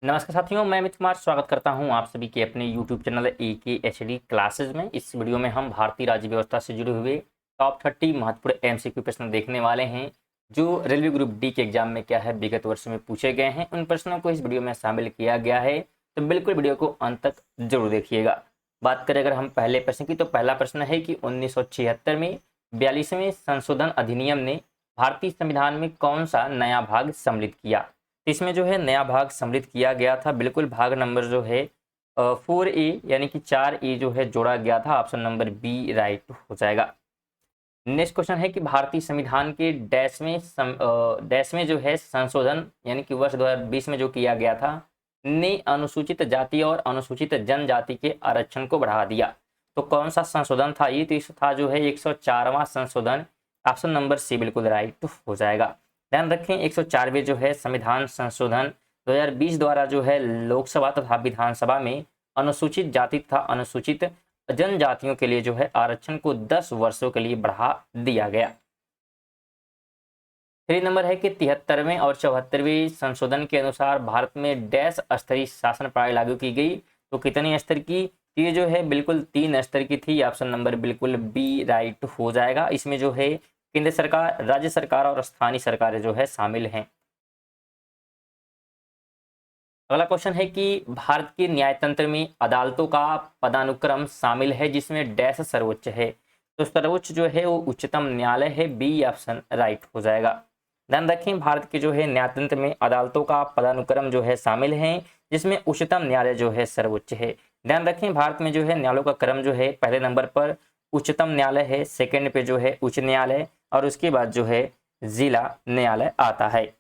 नमस्कार साथियों, मैं अमित कुमार स्वागत करता हूं आप सभी के अपने YouTube चैनल AKHD क्लासेस में। इस वीडियो में हम भारतीय राज्य व्यवस्था से जुड़े हुए टॉप 30 महत्वपूर्ण MCQ प्रश्न देखने वाले हैं जो रेलवे ग्रुप डी के एग्जाम में क्या है विगत वर्षों में पूछे गए हैं। उन प्रश्नों को इस वीडियो में शामिल किया गया है, तो बिल्कुल वीडियो को अंत तक जरूर देखिएगा। बात करें अगर हम पहले प्रश्न की, तो पहला प्रश्न है कि 1976 में 42वें संशोधन अधिनियम ने भारतीय संविधान में कौन सा नया भाग सम्मिलित किया। इसमें जो है नया भाग सम्मिलित किया गया था, बिल्कुल भाग नंबर जो है 4A यानी कि 4A जो है जोड़ा गया था। ऑप्शन नंबर बी राइट हो जाएगा। नेक्स्ट क्वेश्चन है कि भारतीय संविधान के डैश में जो है संशोधन यानी कि वर्ष 2020 में जो किया गया था ने अनुसूचित जाति और अनुसूचित जनजाति के आरक्षण को बढ़ा दिया। तो कौन सा संशोधन था ये? तो इस था जो है 104वां संशोधन। ऑप्शन नंबर सी बिल्कुल राइट हो जाएगा। ध्यान रखें 104वें जो है संविधान संशोधन 2020 द्वारा जो है लोकसभा तथा विधानसभा में अनुसूचित जाति तथा अनुसूचित जनजातियों के लिए जो है आरक्षण को 10 वर्षों के लिए बढ़ा दिया गया। 3 नंबर है कि 73वें और 74वें संशोधन के अनुसार भारत में डैश स्तरीय शासन प्रणाली लागू की गई। तो कितने स्तर की? ये जो है बिल्कुल 3 स्तर की थी। ऑप्शन नंबर बिल्कुल बी राइट हो जाएगा। इसमें जो है केंद्र सरकार, राज्य सरकार और स्थानीय सरकारें जो है शामिल हैं। अगला क्वेश्चन है कि भारत के न्यायतंत्र में अदालतों का पदानुक्रम शामिल है जिसमें डैश सर्वोच्च है। तो सर्वोच्च जो है वो उच्चतम न्यायालय है। बी ऑप्शन राइट हो जाएगा। ध्यान रखें भारत के जो है न्यायतंत्र में अदालतों का पदानुक्रम जो है शामिल है जिसमें उच्चतम न्यायालय जो है सर्वोच्च है। ध्यान रखें भारत में जो है न्यायालयों का क्रम जो है पहले नंबर पर उच्चतम न्यायालय है, सेकंड पे जो है उच्च न्यायालय और उसके बाद जो है जिला न्यायालय आता है।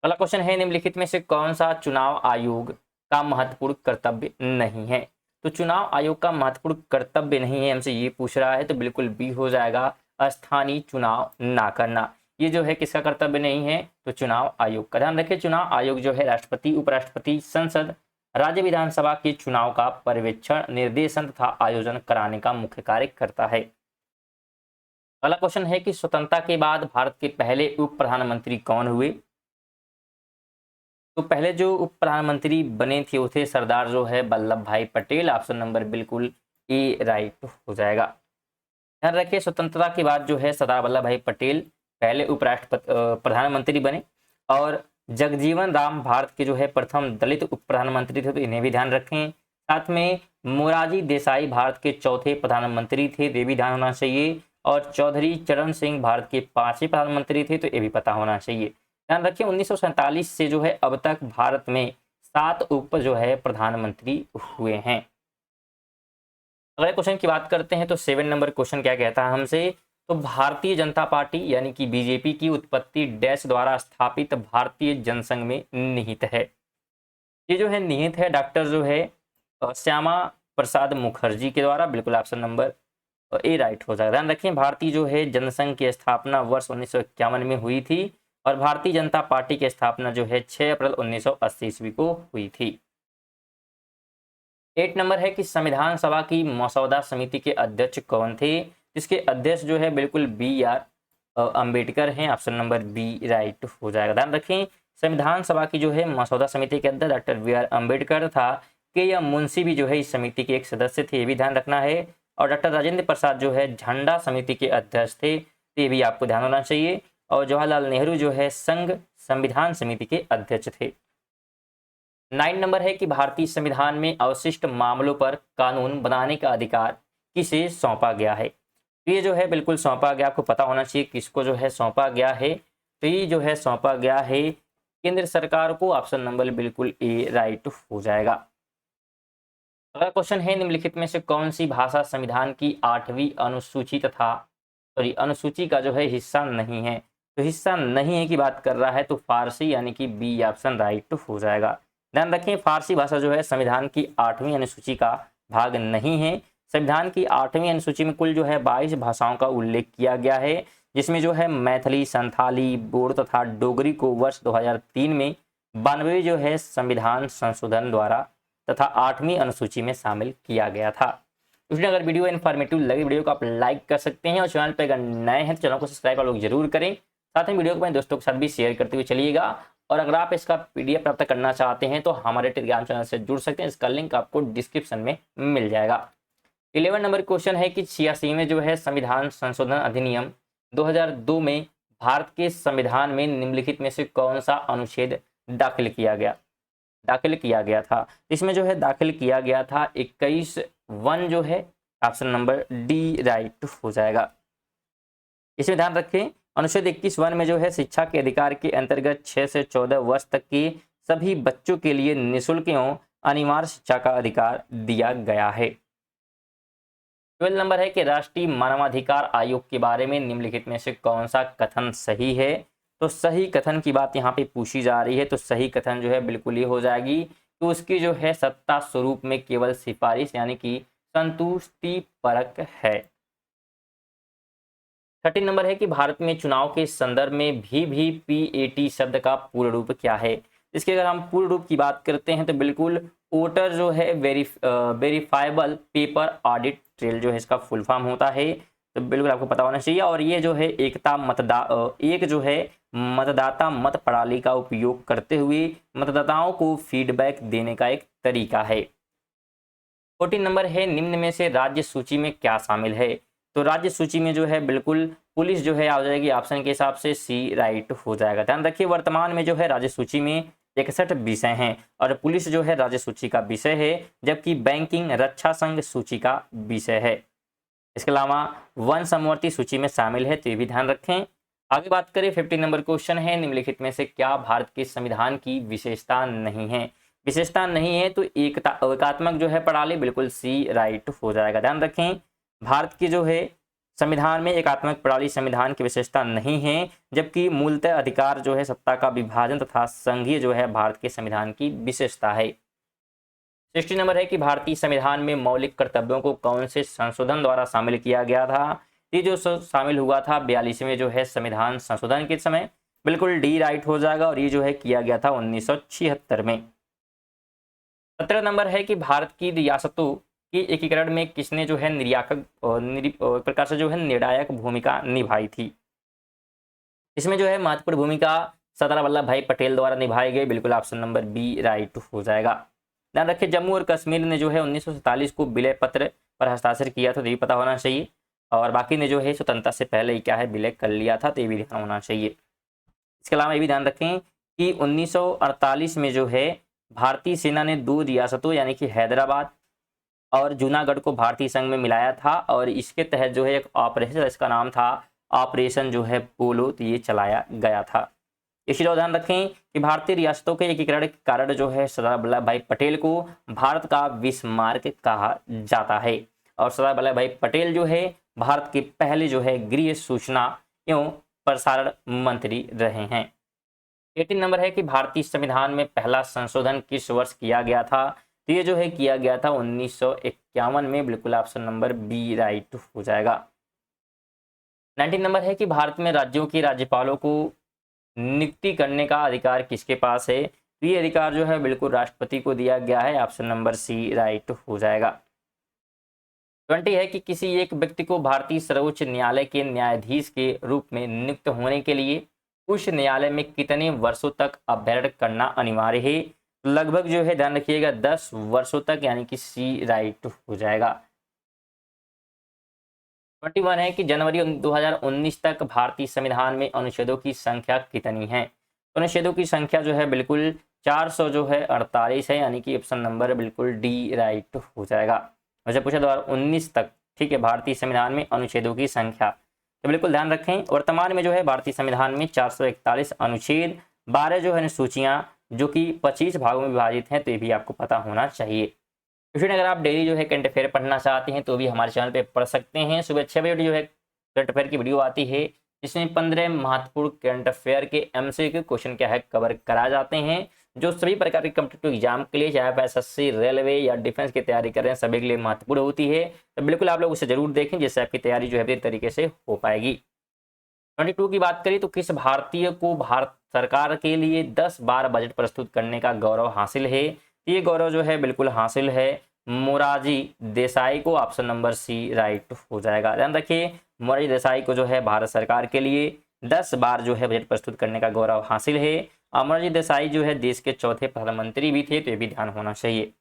अगला क्वेश्चन है निम्नलिखित में से कौन सा चुनाव आयोग का महत्वपूर्ण कर्तव्य नहीं है। तो चुनाव आयोग का महत्वपूर्ण कर्तव्य नहीं है, हमसे ये पूछ रहा है, तो बिल्कुल बी हो जाएगा, स्थानीय चुनाव ना करना। ये जो है किसका कर्तव्य नहीं है? तो चुनाव आयोग का। ध्यान रखें चुनाव आयोग जो है राष्ट्रपति, उपराष्ट्रपति, संसद, राज्य विधानसभा के चुनाव का पर्यवेक्षण, निर्देशन तथा आयोजन कराने का मुख्य कार्य करता है। अगला क्वेश्चन है कि स्वतंत्रता के बाद भारत के पहले उप प्रधानमंत्री कौन हुए। तो पहले जो उप प्रधानमंत्री बने थे वो थे सरदार जो है वल्लभ भाई पटेल। ऑप्शन नंबर बिल्कुल ए राइट हो जाएगा। ध्यान रखिए स्वतंत्रता के बाद जो है सरदार वल्लभ भाई पटेल पहले प्रधानमंत्री बने और जगजीवन राम भारत के जो है प्रथम दलित उप प्रधानमंत्री थे, तो इन्हें भी ध्यान रखें। साथ में मोरारजी देसाई भारत के चौथे प्रधानमंत्री थे, ये भी ध्यान होना चाहिए। और चौधरी चरण सिंह भारत के 5वें प्रधानमंत्री थे, तो ये भी पता होना चाहिए। ध्यान रखिए 1947 से जो है अब तक भारत में 7 उप जो है प्रधानमंत्री हुए हैं। अगले क्वेश्चन की बात करते हैं तो 7 नंबर क्वेश्चन क्या कहता है हमसे, तो भारतीय जनता पार्टी यानी कि बीजेपी की उत्पत्ति डैश द्वारा स्थापित भारतीय जनसंघ में निहित है। ये जो है निहित है डॉक्टर जो है श्यामा प्रसाद मुखर्जी के द्वारा। बिल्कुल ऑप्शन नंबर ए राइट हो जाएगा। ध्यान रखें भारतीय जो है जनसंघ की स्थापना वर्ष 1951 में हुई थी और भारतीय जनता पार्टी की स्थापना जो है 6 अप्रैल 1980 ईस्वी को हुई थी। 8 नंबर है कि संविधान सभा की मसौदा समिति के अध्यक्ष कौन थे। इसके अध्यक्ष जो है बिल्कुल BR अंबेडकर हैं। ऑप्शन नंबर बी राइट हो जाएगा। ध्यान रखें संविधान सभा की जो है मसौदा समिति के अध्यक्ष डॉक्टर BR अंबेडकर था। KM मुंशी भी जो है इस समिति के एक सदस्य थे, ये भी ध्यान रखना है। और डॉक्टर राजेंद्र प्रसाद जो है झंडा समिति के अध्यक्ष थे, तो ये भी आपको ध्यान होना चाहिए। और जवाहरलाल नेहरू जो है संघ संविधान समिति के अध्यक्ष थे। 9 नंबर है कि भारतीय संविधान में अवशिष्ट मामलों पर कानून बनाने का अधिकार किसे सौंपा गया है। तो ये जो है बिल्कुल सौंपा गया, आपको पता होना चाहिए किसको जो है सौंपा गया है। तो ये जो है सौंपा गया है केंद्र सरकार को। ऑप्शन नंबर बिल्कुल ए राइट हो जाएगा। अगला क्वेश्चन है निम्नलिखित में से कौन सी भाषा संविधान की 8वीं अनुसूची का जो है हिस्सा नहीं है। तो हिस्सा नहीं है की बात कर रहा है तो फारसी यानी कि बी ऑप्शन राइट हो जाएगा। ध्यान रखें फारसी भाषा जो है संविधान की 8वीं अनुसूची का भाग नहीं है। संविधान की 8वीं अनुसूची में कुल जो है 22 भाषाओं का उल्लेख किया गया है, जिसमें जो है मैथिली, संथाली, बोडो तथा डोगरी को वर्ष 2003 में 92 जो है संविधान संशोधन द्वारा तथा 8वीं अनुसूची में शामिल किया गया था। इसलिए अगर वीडियो इन्फॉर्मेटिव लगे वीडियो को आप लाइक कर सकते हैं और चैनल पर अगर नए हैं तो चैनल को सब्सक्राइब आप लोग जरूर करें। साथ में वीडियो को अपने दोस्तों के साथ भी शेयर करते हुए चलिएगा। और अगर आप इसका PDF प्राप्त करना चाहते हैं तो हमारे टेलीग्राम चैनल से जुड़ सकते हैं, इसका लिंक आपको डिस्क्रिप्शन में मिल जाएगा। 11 नंबर क्वेश्चन है कि 86वें जो है संविधान संशोधन अधिनियम 2002 में भारत के संविधान में निम्नलिखित में से कौन सा अनुच्छेद दाखिल किया गया था। इसमें जो है दाखिल किया गया था 21(1) जो है ऑप्शन नंबर डी राइट हो जाएगा। इसमें ध्यान रखें, अनुच्छेद 21(1) में जो है शिक्षा के अधिकार के अंतर्गत 6 से 14 वर्ष तक के सभी बच्चों के लिए निःशुल्क एवं अनिवार्य शिक्षा का अधिकार दिया गया है। 12 नंबर है कि राष्ट्रीय मानवाधिकार आयोग के बारे में निम्नलिखित में से कौन सा कथन सही है। तो सही कथन की बात यहाँ पे पूछी जा रही है, तो सही कथन जो है बिल्कुल ये हो जाएगी कि उसकी जो है सत्ता स्वरूप में केवल सिफारिश यानी कि संतुष्टि परक है। 13 नंबर है कि भारत में चुनाव के संदर्भ में VVPAT शब्द का पूर्ण रूप क्या है। इसके अगर हम पूर्ण रूप की बात करते हैं तो बिल्कुल वोटर जो है वेरीफाइबल पेपर ऑडिट ट्रेल जो है इसका फुल फॉर्म होता है, तो बिल्कुल आपको पता होना चाहिए। और ये जो है एक जो है मतदाता मत प्रणाली का उपयोग करते हुए मतदाताओं को फीडबैक देने का एक तरीका है। 14 नंबर है निम्न में से राज्य सूची में क्या शामिल है। तो राज्य सूची में जो है बिल्कुल पुलिस जो है आ जाएगी, ऑप्शन के हिसाब से सी राइट हो जाएगा। ध्यान रखिए, वर्तमान में जो है राज्य सूची में 61 विषय हैं और पुलिस जो है राज्य सूची का विषय है, जबकि बैंकिंग रक्षा संघ सूची का विषय है। इसके अलावा वन समवर्ती सूची में शामिल है, तो ये भी ध्यान रखें। आगे बात करें 15 नंबर क्वेश्चन है निम्नलिखित में से क्या भारत के संविधान की विशेषता नहीं है। विशेषता नहीं है तो एकात्मक जो है प्रणाली, बिल्कुल सी राइट हो जाएगा। ध्यान रखें, भारत की जो है संविधान में एकात्मक प्रणाली संविधान की विशेषता नहीं है, जबकि मूलतः अधिकार जो है सत्ता का विभाजन तथा संघीय जो है भारत के संविधान की विशेषता है। 60 नंबर है कि भारतीय संविधान में मौलिक कर्तव्यों को कौन से संशोधन द्वारा शामिल किया गया था। ये जो शामिल हुआ था 42वें जो है संविधान संशोधन के समय, बिल्कुल डी राइट हो जाएगा। और ये जो है किया गया था 1976 में। 17 नंबर है कि भारत की रियासतों के एकीकरण में किसने जो है प्रकार से जो है निर्णायक भूमिका निभाई थी। इसमें जो है महत्वपूर्ण भूमिका सरदार वल्लभ भाई पटेल द्वारा निभाई गई, बिल्कुल ऑप्शन नंबर बी राइट हो जाएगा। ध्यान रखिए, जम्मू और कश्मीर ने जो है 1947 को विलय पत्र पर हस्ताक्षर किया था, तो ये पता होना चाहिए। और बाकी ने जो है स्वतंत्रता से पहले ही क्या है विलय कर लिया था, तो ये भी ध्यान होना चाहिए। इसके अलावा ये भी ध्यान रखें कि 1948 में जो है भारतीय सेना ने 2 रियासतों यानी कि हैदराबाद और जूनागढ़ को भारतीय संघ में मिलाया था, और इसके तहत जो है एक ऑपरेशन, इसका नाम था ऑपरेशन जो है पोलो, तो ये चलाया गया था। इसी तरह ध्यान रखें कि भारतीय रियासतों के एकीकरण के कारण जो है सरदार वल्लभ भाई पटेल को भारत का बिस्मार्क कहा जाता है। और सरदार वल्लभ भाई पटेल जो है भारत के पहले जो है गृह सूचना एवं प्रसारण मंत्री रहे हैं। 18 नंबर है कि भारतीय संविधान में पहला संशोधन किस वर्ष किया गया था। तो ये जो है किया गया था 1951 में, बिल्कुल ऑप्शन नंबर बी राइट हो जाएगा। 19 नंबर है कि भारत में राज्यों के राज्यपालों को नियुक्ति करने का अधिकार किसके पास है। तो ये अधिकार जो है बिल्कुल राष्ट्रपति को दिया गया है, ऑप्शन नंबर सी राइट हो जाएगा। 20 है कि किसी एक व्यक्ति को भारतीय सर्वोच्च न्यायालय के न्यायाधीश के रूप में नियुक्त होने के लिए उस न्यायालय में कितने वर्षों तक अभ्यारण करना अनिवार्य है। लगभग जो है ध्यान रखिएगा 10 वर्षों तक, यानी कि सी राइट हो जाएगा। 21 है कि जनवरी 2019 तक भारतीय संविधान में अनुच्छेदों की संख्या कितनी है। अनुच्छेदों की संख्या जो है बिल्कुल 400 जो है 48 है, यानी कि ऑप्शन नंबर बिल्कुल डी राइट हो जाएगा। वैसे पूछा 2019 तक, ठीक है, भारतीय संविधान में अनुच्छेदों की संख्या, तो बिल्कुल ध्यान रखें वर्तमान में जो है भारतीय संविधान में 441 अनुच्छेद, 12 जो है सूचियाँ जो कि 25 भागों में विभाजित हैं, तो ये भी आपको पता होना चाहिए। फिर अगर आप डेली जो है करंट अफेयर पढ़ना चाहते हैं तो भी हमारे चैनल पे पढ़ सकते हैं। सुबह 6 बजे जो है करंट अफेयर की वीडियो आती है, जिसमें 15 महत्वपूर्ण करंट अफेयर के MCQ क्वेश्चन क्या है कवर कराए जाते हैं, जो सभी प्रकार के कॉम्पिटिटिव एग्जाम के लिए, चाहे आप SSC, रेलवे या डिफेंस की तैयारी कर रहे हैं, सभी के लिए महत्वपूर्ण होती है। तो बिल्कुल आप लोग उसे जरूर देखें, जिससे आपकी तैयारी जो है बेहतर तरीके से हो पाएगी। 22 की बात करें तो किस भारतीय को भारत सरकार के लिए 10 बार बजट प्रस्तुत करने का गौरव हासिल है। ये गौरव जो है बिल्कुल हासिल है मोरारजी देसाई को, ऑप्शन नंबर सी राइट हो जाएगा। ध्यान रखिए, मोरारजी देसाई को जो है भारत सरकार के लिए 10 बार जो है बजट प्रस्तुत करने का गौरव हासिल है। मोरारजी देसाई जो है देश के चौथे प्रधानमंत्री भी थे, तो ये भी ध्यान होना चाहिए।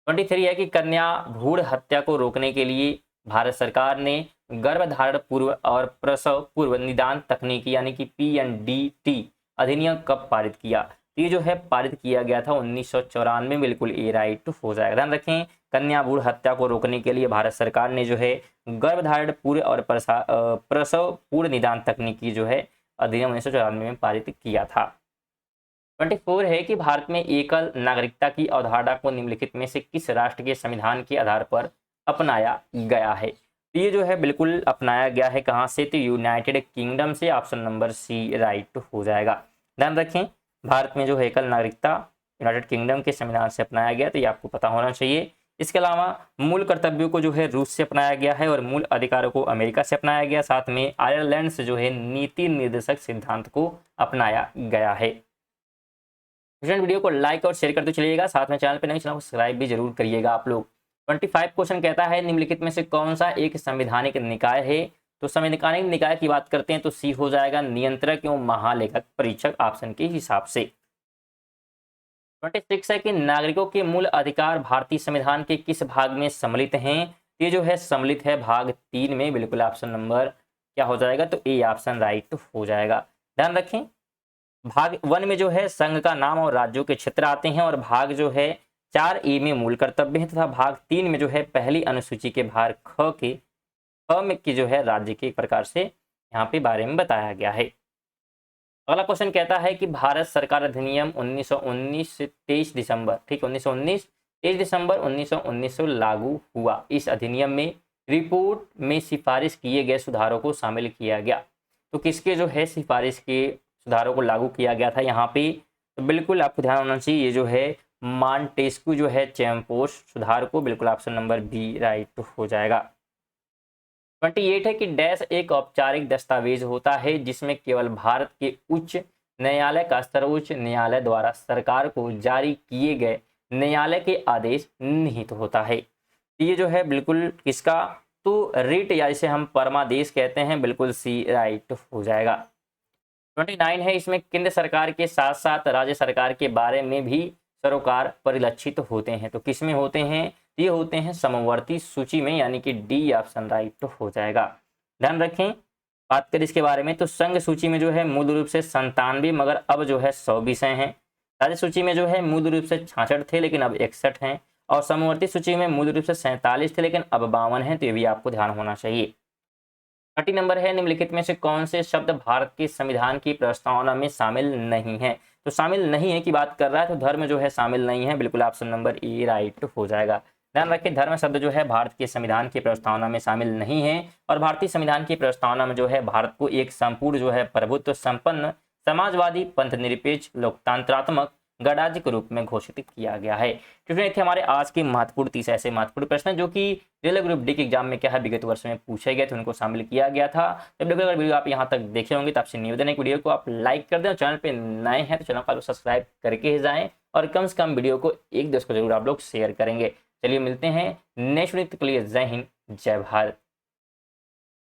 23 है कि कन्या भ्रूण हत्या को रोकने के लिए भारत सरकार ने गर्भधारण पूर्व और प्रसव पूर्व निदान तकनीकी यानी कि PNDT अधिनियम कब पारित किया? तो ये जो है पारित किया गया था 1994। बिल्कुल ए राइट हो जाएगा। ध्यान रखें, कन्या भ्रूण हत्या को रोकने के लिए भारत सरकार ने जो है गर्भधारण पूर्व और प्रसव पूर्व निदान तकनीकी जो है अधिनियम 1994 में पारित किया था। 24 है कि भारत में एकल नागरिकता की अवधारणा को निम्नलिखित में से किस राष्ट्र के संविधान के आधार पर अपनाया गया है? तो ये जो है बिल्कुल अपनाया गया है कहाँ से? तो यूनाइटेड किंगडम से। ऑप्शन नंबर सी राइट हो जाएगा। ध्यान रखें, भारत में जो है एकल नागरिकता यूनाइटेड किंगडम के संविधान से अपनाया गया, तो ये आपको पता होना चाहिए। इसके अलावा मूल कर्तव्यों को जो है रूस से अपनाया गया है और मूल अधिकारों को अमेरिका से अपनाया गया। साथ में आयरलैंड से जो है नीति निर्देशक सिद्धांत को अपनाया गया है। वीडियो को लाइक और शेयर करते चलिएगा, साथ में चैनल पर नए चैनल को सब्सक्राइब भी जरूर करिएगा आप लोग। 25 क्वेश्चन कहता है निम्नलिखित में से कौन सा एक संवैधानिक निकाय है? तो संवैधानिक निकाय की बात करते हैं तो सी हो जाएगा नियंत्रक एवं महालेखक परीक्षक ऑप्शन के हिसाब से। 26 है कि नागरिकों के मूल अधिकार भारतीय संविधान के किस भाग में सम्मिलित हैं? ये जो है सम्मिलित है भाग 3 में। बिल्कुल ऑप्शन नंबर क्या हो जाएगा? तो ए ऑप्शन राइट हो जाएगा। ध्यान रखें, भाग 1 में जो है संघ का नाम और राज्यों के क्षेत्र आते हैं और भाग जो है 4A में मूल कर्तव्य है तथा भाग 3 में जो है पहली अनुसूची के भाग ख में की जो है राज्य के एक प्रकार से यहाँ पे बारे में बताया गया है। अगला क्वेश्चन कहता है कि भारत सरकार अधिनियम 1919 से 23 दिसंबर, ठीक 1919 23 दिसंबर 1919 से लागू हुआ। इस अधिनियम में रिपोर्ट में सिफारिश किए गए सुधारों को शामिल किया गया। तो किसके जो है सिफारिश के सुधारों को लागू किया गया था यहाँ पे? तो बिल्कुल आपको ध्यान होना चाहिए, ये जो है मॉन्टेस्क्यू जो है चैम्पोस सुधार को। बिल्कुल ऑप्शन नंबर बी राइट हो जाएगा। 28 है कि डैश एक औपचारिक दस्तावेज होता है जिसमें केवल भारत के उच्च न्यायालय का सर्वोच्च न्यायालय द्वारा सरकार को जारी किए गए न्यायालय के आदेश निहित होता है। ये जो है बिल्कुल किसका? तो रिट या इसे हम परमादेश कहते हैं। बिल्कुल सी राइट हो जाएगा। 29 है इसमें केंद्र सरकार के साथ साथ राज्य सरकार के बारे में भी सरोकार परिलक्षित होते हैं। तो किस में होते हैं? ये होते हैं समवर्ती सूची में, यानी कि डी ऑप्शन राइट हो जाएगा। ध्यान रखें, बात करें इसके बारे में तो संघ सूची में जो है मूल रूप से 97 मगर अब जो है 100 विषय हैं। राज्य सूची में जो है मूल रूप से 66 थे लेकिन अब 61 हैं और समवर्ती सूची में मूल रूप से 47 थे लेकिन अब 52 हैं। तो ये भी आपको ध्यान होना चाहिए। 30 नंबर है निम्नलिखित में से कौन से शब्द भारत के संविधान की प्रस्तावना में शामिल नहीं है? तो शामिल नहीं है की बात कर रहा है तो धर्म जो है शामिल नहीं है। बिल्कुल ऑप्शन नंबर ए राइट हो जाएगा। ध्यान रखें, धर्म शब्द जो है भारत के संविधान की प्रस्तावना में शामिल नहीं है और भारतीय संविधान की प्रस्तावना में जो है भारत को एक संपूर्ण जो है प्रभुत्व संपन्न समाजवादी पंथ निरपेक्ष लोकतंत्रात्मक गणराज्य के रूप में घोषित किया गया है। क्योंकि थे हमारे आज के महत्वपूर्ण 30 ऐसे महत्वपूर्ण प्रश्न जो कि रेलवे ग्रुप डी के एग्जाम में क्या है विगत वर्ष में पूछे गए थे, उनको शामिल किया गया था। जब अगर वीडियो आप यहाँ तक देखे होंगे तो आपसे निवेदन है कि वीडियो को आप लाइक कर दें और चैनल पे नए हैं तो चैनल को सब्सक्राइब करके ही जाएं और कम से कम वीडियो को एक दोस्त को जरूर आप लोग शेयर करेंगे। चलिए मिलते हैं नेक्स्ट वीडियो के लिए। जय हिंद, जय भारत।